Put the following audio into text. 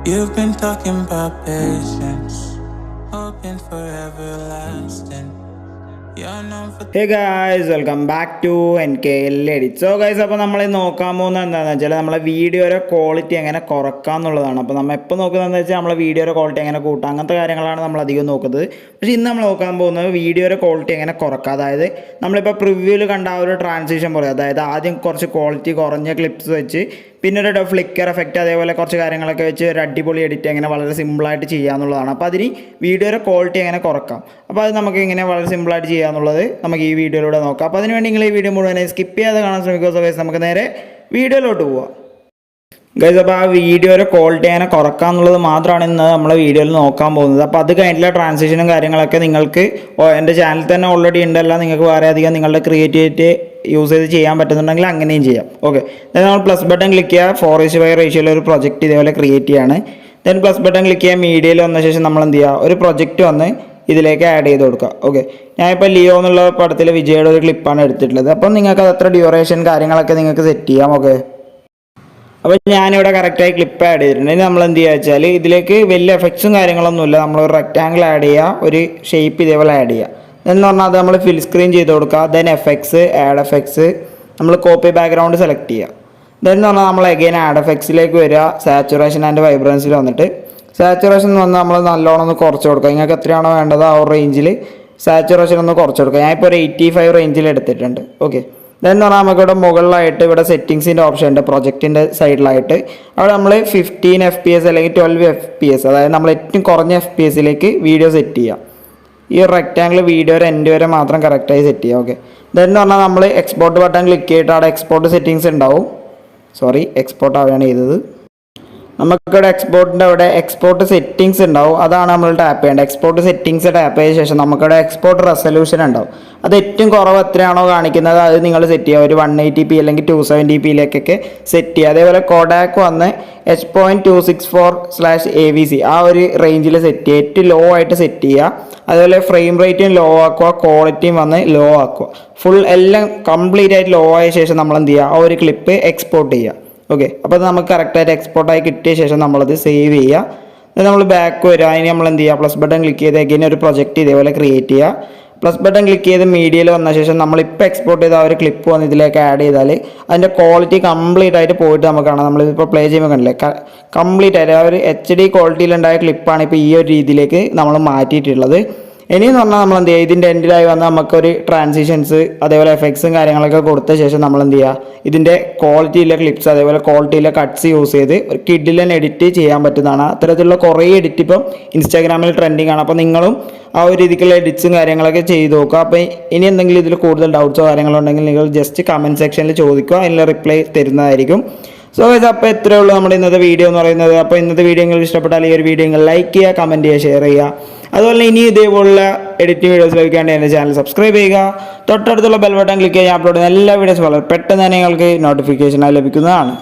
You've been talking about patience, hoping for everlasting. You're known for Hey guys, welcome back to NKL EDITS. So guys, അപ്പോൾ നമ്മൾ നോക്കാൻ പോകുന്നത് എന്താണെന്ന് വെച്ചാൽ നമ്മളെ വീഡിയോയുടെ ക്വാളിറ്റി എങ്ങനെ കുറക്കാം എന്നുള്ളതാണ്. അപ്പോൾ നമ്മൾ എപ്പോൾ നോക്കുന്നതെന്ന് വെച്ചാൽ നമ്മളെ വീഡിയോയുടെ ക്വാളിറ്റി എങ്ങനെ കൂട്ടാം, അങ്ങനത്തെ കാര്യങ്ങളാണ് നമ്മൾ അധികം നോക്കുന്നത്. പക്ഷേ ഇന്ന് നമ്മൾ നോക്കാൻ പോകുന്നത് വീഡിയോയുടെ ക്വാളിറ്റി എങ്ങനെ കുറക്കാം. അതായത് നമ്മളിപ്പോൾ പ്രിവ്യൂവിൽ കണ്ട ആ ഒരു ട്രാൻസിഷൻ പോലെ, അതായത് ആദ്യം കുറച്ച് ക്വാളിറ്റി കുറഞ്ഞ ക്ലിപ്സ് വെച്ച് പിന്നെ ഒരു ഫ്ലിക്കർ എഫക്റ്റ് അതേപോലെ കുറച്ച് കാര്യങ്ങളൊക്കെ വെച്ച് ഒരു അടിപൊളി എഡിറ്റ് എങ്ങനെ വളരെ സിമ്പിളായിട്ട് ചെയ്യാമെന്നുള്ളതാണ്. അപ്പോൾ അതിന് വീഡിയോയുടെ ക്വാളിറ്റി എങ്ങനെ കുറക്കാം, അപ്പോൾ അത് നമുക്ക് ഇങ്ങനെ വളരെ സിമ്പിളായിട്ട് ചെയ്യാമെന്നുള്ളത് നമുക്ക് ഈ വീഡിയോയിലൂടെ നോക്കാം. അപ്പോൾ അതിനുവേണ്ടി നിങ്ങൾ ഈ വീഡിയോ മുഴുവൻ സ്കിപ്പ് ചെയ്യാതെ കാണാൻ ശ്രമിക്കുക. സോ ഗൈസ്, നമുക്ക് നേരെ വീഡിയോയിലോട്ട് പോവാം. ഗൈസ്, അപ്പോൾ ആ വീഡിയോയുടെ ക്വാളിറ്റി എങ്ങനെ കുറക്കാം എന്നുള്ളത് മാത്രമാണ് ഇന്ന് നമ്മളെ വീഡിയോയിൽ നോക്കാൻ പോകുന്നത്. അപ്പോൾ അത് കഴിഞ്ഞിട്ടുള്ള ട്രാൻസിഷനും കാര്യങ്ങളൊക്കെ നിങ്ങൾക്ക് എൻ്റെ ചാനലിൽ തന്നെ ഓൾറെഡി ഉണ്ടല്ല, നിങ്ങൾക്ക് വേറെ അധികം നിങ്ങളുടെ ക്രിയേറ്റിവിറ്റി യൂസ് ചെയ്ത് ചെയ്യാൻ പറ്റുന്നുണ്ടെങ്കിൽ അങ്ങനെയും ചെയ്യാം. ഓക്കെ, നമ്മൾ പ്ലസ് ബട്ടൺ ക്ലിക്ക് ചെയ്യുക. 4:5 റേഷ്യോയിൽ ഒരു പ്രൊജക്റ്റ് ഇതേപോലെ ക്രിയേറ്റ് ചെയ്യാണ്. ദെൻ പ്ലസ് ബട്ടൺ ക്ലിക്ക് ചെയ്യുക. മീഡിയയിൽ വന്ന ശേഷം നമ്മൾ എന്ത് ചെയ്യുക, ഒരു പ്രൊജക്റ്റ് വന്ന് ഇതിലേക്ക് ആഡ് ചെയ്ത് കൊടുക്കുക. ഓക്കെ, ഞാനിപ്പോൾ ലിയോ എന്നുള്ള പടത്തിൽ വിജയുടെ ഒരു ക്ലിപ്പാണ് എടുത്തിട്ടുള്ളത്. അപ്പം നിങ്ങൾക്ക് അത് എത്ര ഡ്യൂറേഷൻ കാര്യങ്ങളൊക്കെ നിങ്ങൾക്ക് സെറ്റ് ചെയ്യാം. ഓക്കെ, അപ്പോൾ ഞാനിവിടെ കറക്റ്റായി ക്ലിപ്പ് ആഡ് ചെയ്തിട്ടുണ്ട്. ഇനി നമ്മൾ എന്ത് ചെയ്യുക വെച്ചാൽ ഇതിലേക്ക് വലിയ എഫക്ട്സും കാര്യങ്ങളൊന്നുമില്ല, നമ്മളൊരു റെക്റ്റാങ്കിൾ ആഡ് ചെയ്യുക, ഒരു ഷേപ്പ് ഇതേപോലെ ആഡ് ചെയ്യുക. എന്ന് പറഞ്ഞാൽ അത് നമ്മൾ ഫിൽ സ്ക്രീൻ ചെയ്ത് കൊടുക്കുക. ദെൻ എഫക്ട്സ്, ആഡ് എഫക്ട്സ്, നമ്മൾ കോപ്പി ബാക്ക്ഗ്രൗണ്ട് സെലക്ട് ചെയ്യുക. ദെൻ എന്ന് പറഞ്ഞാൽ നമ്മൾ അഗെയിൻ ആഡ് എഫക്ട്സിലേക്ക് വരിക. സാച്ചുറേഷൻ ആൻഡ് വൈബ്രൻസിൽ വന്നിട്ട് സാച്ചുറേഷൻ എന്ന് പറഞ്ഞാൽ നമ്മൾ നല്ലോണം ഒന്ന് കുറച്ച് കൊടുക്കുക. നിങ്ങൾക്ക് എത്രയാണോ വേണ്ടത് ആ ഒരു റേഞ്ചിൽ സാച്ചുറേഷൻ ഒന്ന് കുറച്ച് കൊടുക്കുക. ഞാനിപ്പോൾ ഒരു 85 റേഞ്ചിൽ എടുത്തിട്ടുണ്ട്. ഓക്കെ, ദെൻ പറഞ്ഞാൽ നമുക്കിവിടെ മുകളിലായിട്ട് ഇവിടെ സെറ്റിങ്സിൻ്റെ ഓപ്ഷൻ ഉണ്ട്, പ്രൊജക്റ്റിൻ്റെ സൈഡിലായിട്ട്. അവിടെ നമ്മൾ 15 FPS അല്ലെങ്കിൽ 12 FPS, അതായത് നമ്മൾ ഏറ്റവും കുറഞ്ഞ FPS വീഡിയോ സെറ്റ് ചെയ്യുക. ഈ ഒരു റെക്റ്റാങ്കിൾ വീഡിയോയുടെ എൻഡ് വരെ മാത്രം കറക്റ്റായി സെറ്റ് ചെയ്യുക. ഓക്കെ, ദെൻ പറഞ്ഞാൽ നമ്മൾ എക്സ്പോർട്ട് ബട്ടൺ ക്ലിക്ക് ചെയ്തിട്ട് അവിടെ എക്സ്പോർട്ട് സെറ്റിങ്സ് ഉണ്ടാവും. എക്സ്പോർട്ട് ആവുകയാണ് ചെയ്തത്. നമുക്കിവിടെ എക്സ്പോർട്ടിൻ്റെ അവിടെ എക്സ്പോർട്ട് സെറ്റിങ്സ് ഉണ്ടാവും, അതാണ് നമ്മൾ ടാപ്പ് ചെയ്യേണ്ടത്. എക്സ്പോർട്ട് സെറ്റിങ്സ് ടാപ്പ് ചെയ്ത ശേഷം നമുക്കിവിടെ എക്സ്പോർട്ട് റെസൊല്യൂഷൻ ഉണ്ടാവും. അത് ഏറ്റവും കുറവ് എത്രയാണോ കാണിക്കുന്നത് അത് നിങ്ങൾ സെറ്റ് ചെയ്യുക. ഒരു 180p അല്ലെങ്കിൽ 270p സെറ്റ് ചെയ്യുക. അതേപോലെ കോഡാക്ക് വന്ന് H.264/AVC ആ ഒരു റേഞ്ചിൽ സെറ്റ് ചെയ്യുക. ഏറ്റവും ലോ ആയിട്ട് സെറ്റ് ചെയ്യുക. അതുപോലെ ഫ്രെയിം റേറ്റും ലോ ആക്കുക, ക്വാളിറ്റിയും വന്ന് ലോ ആക്കുക. ഫുൾ എല്ലാം കംപ്ലീറ്റ് ആയിട്ട് ലോ ആയ ശേഷം നമ്മൾ എന്ത് ചെയ്യുക, ആ ഒരു ക്ലിപ്പ് എക്സ്പോർട്ട് ചെയ്യുക. ഓക്കെ, അപ്പോൾ അത് നമുക്ക് കറക്റ്റായിട്ട് എക്സ്പോർട്ടായി കിട്ടിയ ശേഷം നമ്മളത് സേവ് ചെയ്യുക. അത് നമ്മൾ ബാക്ക് വരിക. അതിന് നമ്മൾ എന്ത് ചെയ്യുക, പ്ലസ് ബട്ടൺ ക്ലിക്ക് ചെയ്ത് അഗൈൻ ഒരു പ്രൊജക്റ്റ് ഇതേപോലെ ക്രിയേറ്റ് ചെയ്യുക. പ്ലസ് ബട്ടൺ ക്ലിക്ക് ചെയ്ത് മീഡിയയിൽ വന്ന ശേഷം നമ്മളിപ്പോൾ എക്സ്പോർട്ട് ചെയ്ത ആ ഒരു ക്ലിപ്പ് വന്ന് ഇതിലേക്ക് ആഡ് ചെയ്താൽ അതിൻ്റെ ക്വാളിറ്റി കംപ്ലീറ്റ് ആയിട്ട് പോയിട്ട് നമുക്ക് കാണാം. നമ്മളിപ്പോൾ പ്ലേ ചെയ്യുമ്പോൾ കണ്ടില്ലേ, കംപ്ലീറ്റ് ആയിട്ട് ആ ഒരു HD ക്വാളിറ്റിയിലുണ്ടായ ക്ലിപ്പാണ് ഇപ്പോൾ ഈ ഒരു രീതിയിലേക്ക് നമ്മൾ മാറ്റിയിട്ടുള്ളത്. ഇനിയെന്ന് പറഞ്ഞാൽ നമ്മൾ എന്ത് ചെയ്യുക, ഇതിൻ്റെ എൻഡിലായി വന്ന് നമുക്കൊരു ട്രാൻസിഷൻസ് അതേപോലെ എഫക്ട്സും കാര്യങ്ങളൊക്കെ കൊടുത്ത ശേഷം നമ്മൾ എന്ത് ചെയ്യുക, ഇതിൻ്റെ ക്വാളിറ്റിയിലെ ക്ലിപ്സ് അതേപോലെ ക്വാളിറ്റിയിലെ കട്ട്സ് യൂസ് ചെയ്ത് ഒരു കിഡിലൻ എഡിറ്റ് ചെയ്യാൻ പറ്റുന്നതാണ്. അത്തരത്തിലുള്ള കുറേ എഡിറ്റ് ഇപ്പം ഇൻസ്റ്റാഗ്രാമിൽ ട്രെൻഡിങ് ആണ്. അപ്പോൾ നിങ്ങളും ആ ഒരു രീതിക്കുള്ള എഡിറ്റ്സും കാര്യങ്ങളൊക്കെ ചെയ്ത് നോക്കുക. അപ്പോൾ ഇനി എന്തെങ്കിലും ഇതിൽ കൂടുതൽ ഡൗട്ട്സോ കാര്യങ്ങളോ ഉണ്ടെങ്കിൽ നിങ്ങൾ ജസ്റ്റ് കമൻറ്റ് സെക്ഷനിൽ ചോദിക്കുക, അതിനുള്ള റിപ്ലൈ തരുന്നതായിരിക്കും. സോ ഗൈസ്, അപ്പോൾ ഇത്രയേ ഉള്ളൂ നമ്മുടെ ഇന്നത്തെ വീഡിയോ എന്ന് പറയുന്നത്. അപ്പോൾ ഇന്നത്തെ വീഡിയോ നിങ്ങൾക്ക് ഇഷ്ടപ്പെട്ടാൽ ഈ ഒരു വീഡിയോ നിങ്ങൾ ലൈക്ക് ചെയ്യുക, കമൻറ്റ് ചെയ്യുക, ഷെയർ ചെയ്യുക. അതുപോലെ ഇനി ഇതേപോലുള്ള എഡിറ്റിംഗ് വീഡിയോസ് ലഭിക്കാണ്ട് എൻ്റെ ചാനൽ സബ്സ്ക്രൈബ് ചെയ്യുക. തൊട്ടടുത്തുള്ള ബെൽ ബട്ടൺ ക്ലിക്ക് ചെയ്യാൻ അപ്ലോഡ് ചെയ്യുന്ന എല്ലാ വീഡിയോസും വളരെ പെട്ടെന്ന് തന്നെ നിങ്ങൾക്ക് നോട്ടിഫിക്കേഷനായി ലഭിക്കുന്നതാണ്.